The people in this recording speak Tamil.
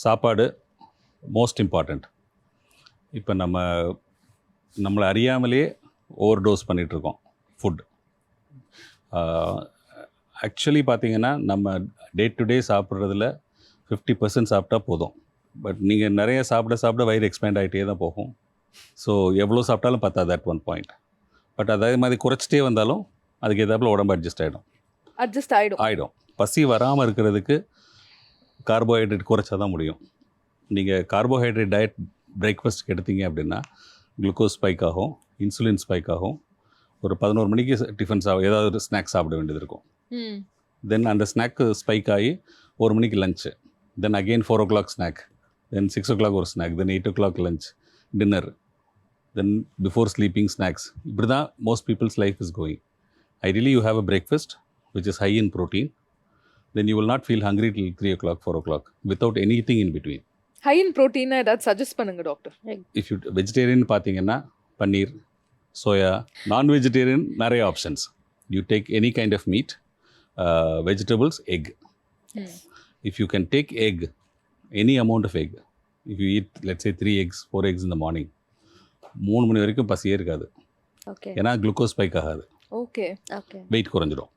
சாப்பாடு மோஸ்ட் இம்பார்ட்டண்ட். இப்போ நம்மளை அறியாமலேயே ஓவர் டோஸ் பண்ணிகிட்ருக்கோம் ஃபுட். ஆக்சுவலி பார்த்திங்கன்னா நம்ம டே டு டே சாப்பிட்றதுல 50% சாப்பிட்டா போதும். பட் நீங்கள் நிறைய சாப்பிட வயிறு எக்ஸ்பேண்ட் ஆகிட்டே தான் போகும். ஸோ எவ்வளோ சாப்பிட்டாலும் பத்தாது அட் ஒன் பாயிண்ட். பட் அதே மாதிரி குறைச்சிட்டே வந்தாலும் அதுக்கு ஏதாப்புல உடம்பு அட்ஜஸ்ட் ஆகிடும். பசி வராமல் இருக்கிறதுக்கு கார்போஹைட்ரேட் குறைச்சா தான் முடியும். நீங்கள் கார்போஹைட்ரேட் டயட் பிரேக்ஃபாஸ்ட்டுக்கு எடுத்தீங்க அப்படின்னா குளுக்கோஸ் ஸ்பைக் ஆகும், இன்சுலின் ஸ்பைக் ஆகும். ஒரு 11 மணிக்கு டிஃபன் ஏதாவது ஒரு ஸ்நாக்ஸ் சாப்பிட வேண்டியது இருக்கும். தென் அந்த ஸ்நாக்கு ஸ்பைக் ஆகி 1 மணிக்கு lunch, then again 4 o'clock snack, then 6 o'clock ஒரு snack, then 8 o'clock lunch, dinner, then before sleeping snacks. இப்படி தான் most people's life is going. Ideally you have a breakfast which is high in protein, then you will not feel hungry till 3 o'clock, 4 o'clock without anything in between. High in protein ஏதாவது சஜஸ்ட் பண்ணுங்க டாக்டர். If you vegetarian பார்த்தீங்கன்னா பன்னீர், சோயா. நான் வெஜிடேரியன் நிறைய options. You take any kind of meat, vegetables, egg. If you can take egg, any amount of egg, if you eat let's say 3 eggs, 4 eggs in the morning, 3 மணி வரைக்கும் பசியே இருக்காது. ஓகே ஏன்னா குளுக்கோஸ் ஸ்பைக் ஆகாது, ஓகே வெயிட் குறைஞ்சிடும்.